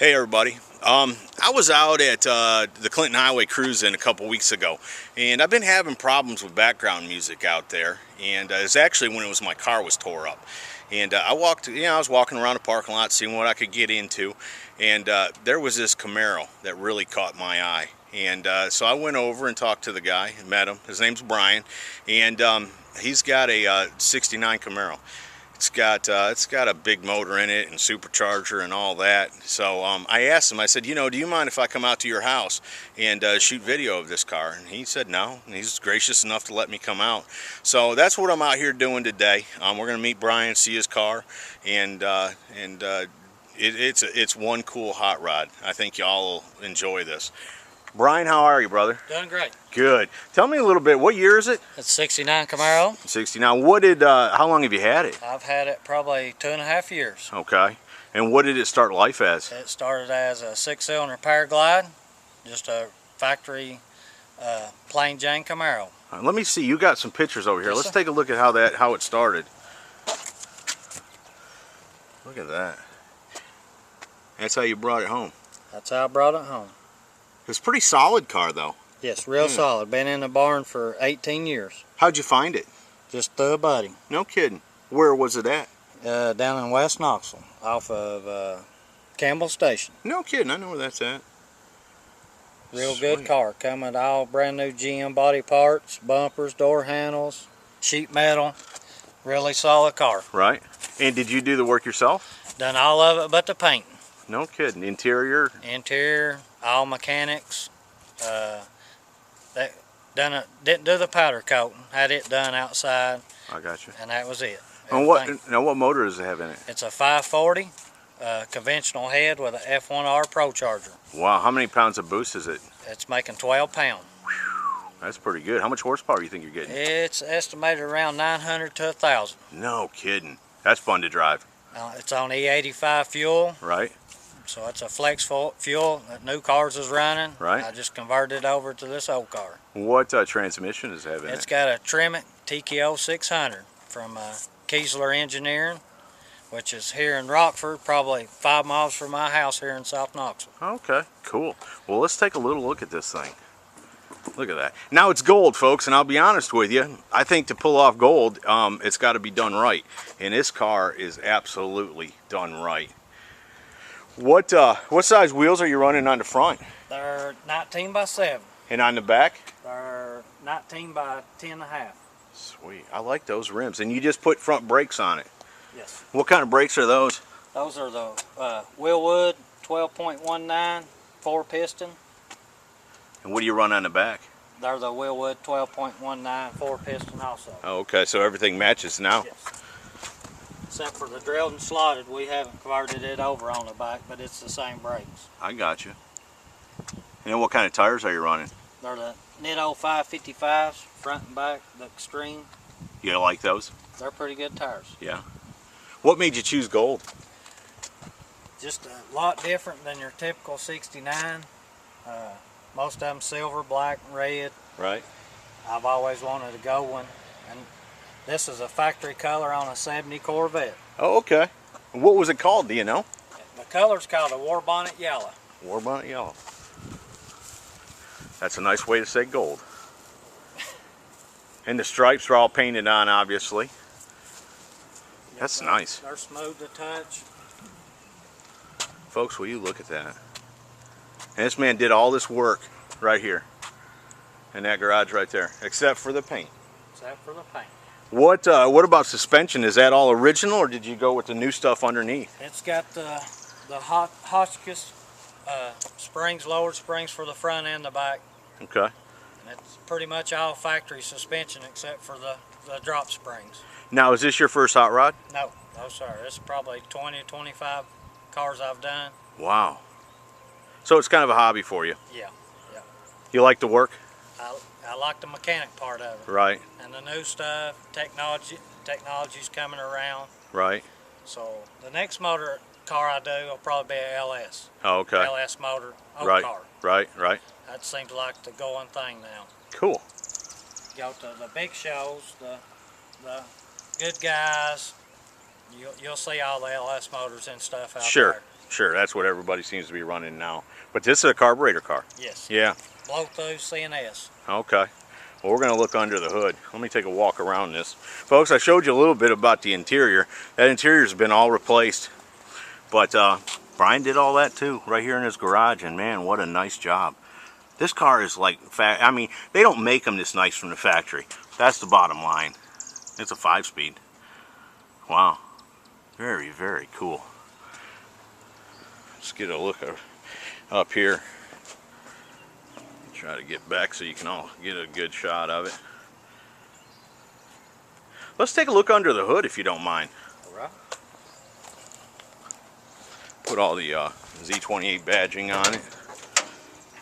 Hey everybody, I was out at the Clinton Highway cruising a couple weeks ago, and I've been having problems with background music out there, and it was actually when my car was tore up. And I was walking around the parking lot seeing what I could get into, and there was this Camaro that really caught my eye. And so I went over and talked to the guy and met him. His name's Brian, and he's got a 69 Camaro. It's got a big motor in it and supercharger and all that. So I asked him, I said, do you mind if I come out to your house and shoot video of this car? And he said no, and he's gracious enough to let me come out. So that's what I'm out here doing today. We're going to meet Brian, see his car, and it's one cool hot rod. I think y'all will enjoy this. Brian, how are you, brother? Doing great. Good. Tell me a little bit. What year is it? It's 69 Camaro. 69. How long have you had it? I've had it probably 2.5 years. Okay. And what did it start life as? It started as a 6-cylinder Paraglide, just a factory plain Jane Camaro. Let me see. You got some pictures over here. Yes, Let's sir. take a look at how it started. Look at that. That's how you brought it home. That's how I brought it home. It's a pretty solid car, though. Yes, real solid. Been in the barn for 18 years. How'd you find it? Just through a buddy. No kidding. Where was it at? Down in West Knoxville, off of Campbell Station. No kidding. I know where that's at. Real Sweet. good car. Come with all brand new GM body parts, bumpers, door handles, sheet metal. Really solid car. Right. And did you do the work yourself? Done all of it but the paint. No kidding. Interior? Interior, all mechanics. Didn't do the powder coating. Had it done outside. I got you. And that was it. And what motor does it have in it? It's a 540 conventional head with a F1R Pro Charger. Wow. How many pounds of boost is it? It's making 12 pounds. That's pretty good. How much horsepower do you think you're getting? It's estimated around 900 to 1,000. No kidding. That's fun to drive. It's on E85 fuel. Right. So it's a flex fuel that new cars is running. Right. I just converted it over to this old car. What transmission does it have in it? It's got a Tremec TKO 600 from Kiesler Engineering, which is here in Rockford, probably 5 miles from my house here in South Knoxville. Okay, cool. Well, let's take a little look at this thing. Look at that. Now it's gold, folks, and I'll be honest with you. I think to pull off gold, it's got to be done right. And this car is absolutely done right. What size wheels are you running on the front? They're 19 by 7. And on the back? They're 19 by 10.5. Sweet. I like those rims. And you just put front brakes on it. Yes. What kind of brakes are those? Those are the Willwood 12.19 4-piston. And what do you run on the back? They're the Willwood 12.19 4-piston also. Oh, okay. So everything matches now? Yes. Except for the drilled and slotted, we haven't converted it over on the back, but it's the same brakes. I got you. And what kind of tires are you running? They're the Nitto 555s, front and back, the Extreme. You like those? They're pretty good tires. Yeah. What made you choose gold? Just a lot different than your typical 69. Most of them silver, black, and red. Right. I've always wanted a gold one. And this is a factory color on a 70 Corvette. Oh, okay. What was it called? Do you know? The color's called a War Bonnet Yellow. War Bonnet Yellow. That's a nice way to say gold. And the stripes are all painted on, obviously. That's nice. They're smooth to touch. Folks, will you look at that? And this man did all this work right here in that garage right there, except for the paint. Except for the paint. What about suspension? Is that all original, or did you go with the new stuff underneath? It's got the Hotchkiss springs, lowered springs for the front and the back. Okay. And it's pretty much all factory suspension except for the drop springs. Now, is this your first hot rod? No, sir. It's probably 20, 25 cars I've done. Wow. So it's kind of a hobby for you. Yeah. You like the work? I like the mechanic part of it. Right. And the new stuff, technology's coming around. Right. So the next motor car I do will probably be a LS. Oh, okay. LS motor, old car. Right. That seems like the going thing now. Cool. Go to the big shows, the good guys. You'll see all the LS motors and stuff out there. Sure, that's what everybody seems to be running now. But this is a carburetor car. Yes. Yeah. Blow through CNS. Okay. Well, we're going to look under the hood. Let me take a walk around this. Folks, I showed you a little bit about the interior. That interior's been all replaced. But Brian did all that too, right here in his garage. And man, what a nice job. This car is like, I mean, they don't make them this nice from the factory. That's the bottom line. It's a 5-speed. Wow. Very, very cool. Let's get a look up here. Try to get back so you can all get a good shot of it. Let's take a look under the hood if you don't mind. All right. Put all the Z-28 badging on it.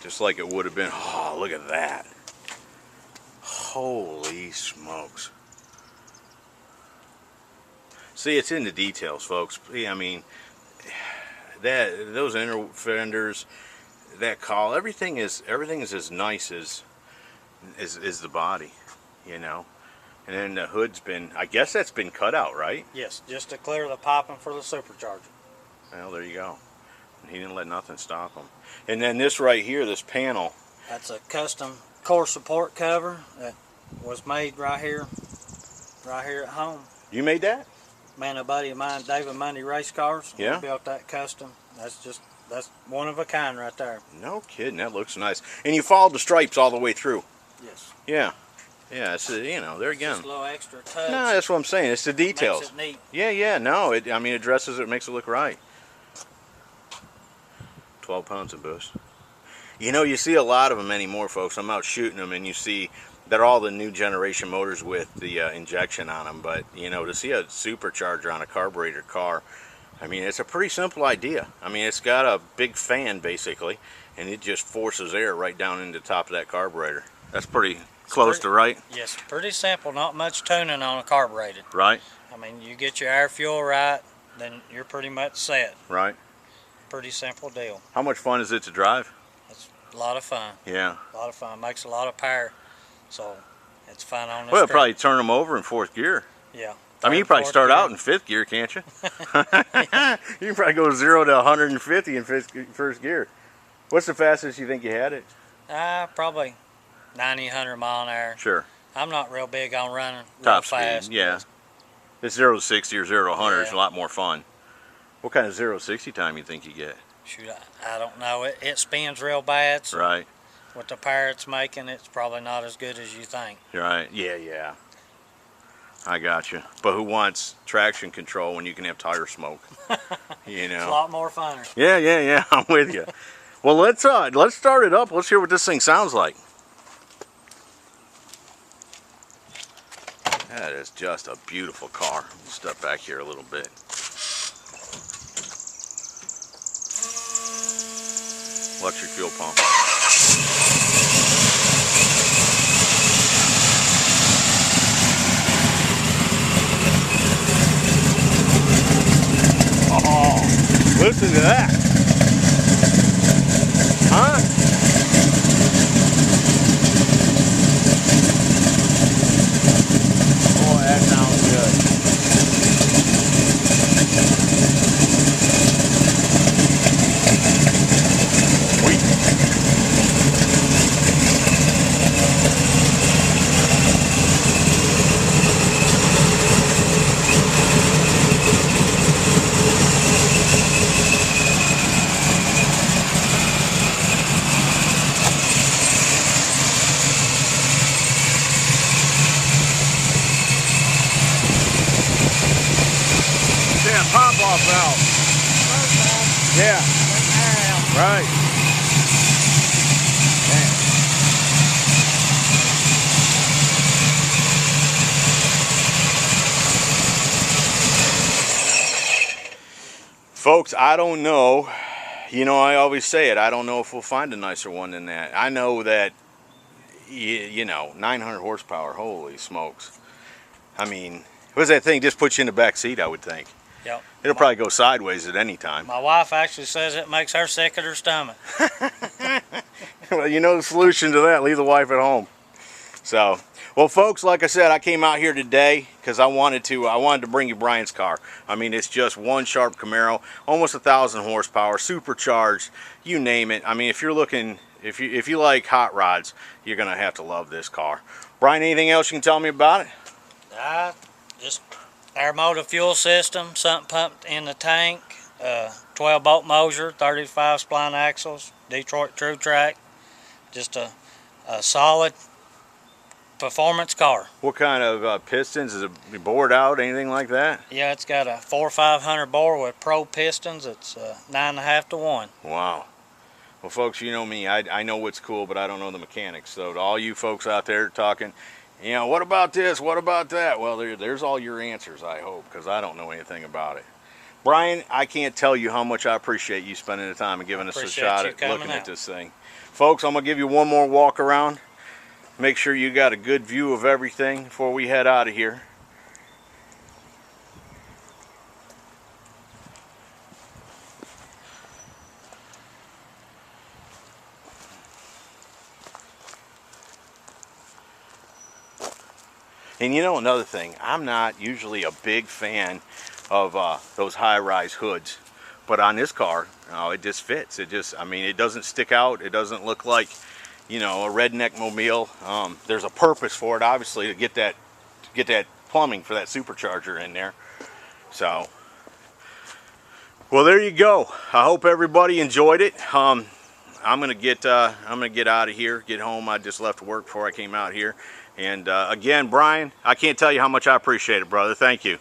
Just like it would have been. Oh, look at that. Holy smokes. See, it's in the details, folks. I mean, those inner fenders, that call, everything is as nice as the body, you know. And then the hood's been, I guess that's been cut out, right? Yes, just to clear the piping for the supercharger. Well, there you go. He didn't let nothing stop him. And then this right here, this panel. That's a custom core support cover that was made right here at home. You made that? Man, a buddy of mine, David Mundy Race Cars. Yeah. He built that custom. That's one of a kind right there. No kidding, that looks nice. And you followed the stripes all the way through. Yes. Yeah. Yeah, it's, you know, there again. Just a little extra touch. No, that's what I'm saying. It's the details. Makes it neat. Yeah, yeah, no. I mean, it dresses it, makes it look right. 12 pounds of boost. You know, you see a lot of them anymore, folks. I'm out shooting them, and you see they're all the new generation motors with the injection on them. But, you know, to see a supercharger on a carburetor car, I mean, it's a pretty simple idea. I mean, it's got a big fan, basically, and it just forces air right down into the top of that carburetor. That's pretty close to right. Yes, pretty simple. Not much tuning on a carburetor. Right. I mean, you get your air fuel right, then you're pretty much set. Right. Pretty simple deal. How much fun is it to drive? It's a lot of fun. Yeah. A lot of fun. Makes a lot of power. So it's fun on the Well, street. probably turn them over in 4th gear. Yeah. I mean, you probably start out in 5th gear, can't you? You can probably go 0 to 150 in first gear. What's the fastest you think you had it? Probably 90, 100 mile an hour. Sure. I'm not real big on running Top real fast. speed, yeah. It's 0 to 60 or 0 to 100 is Yeah. a lot more fun. What kind of 0 to 60 time you think you get? Shoot, I don't know. It spins real bad. So Right. with the power it's making, it's probably not as good as you think. Right. Yeah, yeah. I got you. But who wants traction control when you can have tire smoke? You know. It's a lot more funner. Yeah, yeah, yeah. I'm with you. Well, let's start it up. Let's hear what this thing sounds like. That is just a beautiful car. Step back here a little bit. Electric fuel pump. Oh, listen to that. Huh? Boy, that sounds good. Yeah, pop-off valve. Yeah. Right. Man. Folks, I don't know. You know, I always say it. I don't know if we'll find a nicer one than that. I know that, you know, 900 horsepower. Holy smokes. I mean, what's that thing? Just puts you in the back seat, I would think. Yep. It'll probably go sideways at any time. My wife actually says it makes her sick at her stomach. Well, you know the solution to that. Leave the wife at home. So, well, folks, like I said, I came out here today because I wanted to bring you Brian's car. I mean, it's just one sharp Camaro, almost 1,000 horsepower, supercharged, you name it. I mean, if you're looking, if you like hot rods, you're gonna have to love this car. Brian, anything else you can tell me about it? Just our motor fuel system, sump pumped in the tank, 12 bolt motor, 35 spline axles, Detroit True Track. Just a solid performance car. What kind of pistons? Is it bored out, anything like that? Yeah, it's got a 4,500 bore with pro pistons. It's 9.5 to 1. Wow. Well, folks, you know me. I know what's cool, but I don't know the mechanics. So to all you folks out there talking, you know, what about this? What about that? Well, there's all your answers, I hope, because I don't know anything about it. Brian, I can't tell you how much I appreciate you spending the time and giving us a shot at looking at this thing. Folks, I'm going to give you one more walk around. Make sure you got a good view of everything before we head out of here. And you know, another thing, I'm not usually a big fan of those high-rise hoods, but on this car, it just fits. I mean, it doesn't stick out. It doesn't look like, you know, a redneck mobile. There's a purpose for it, obviously, to get that plumbing for that supercharger in there. So, well, there you go. I hope everybody enjoyed it. I'm gonna get out of here, get home. I just left work before I came out here. And again, Brian, I can't tell you how much I appreciate it, brother. Thank you.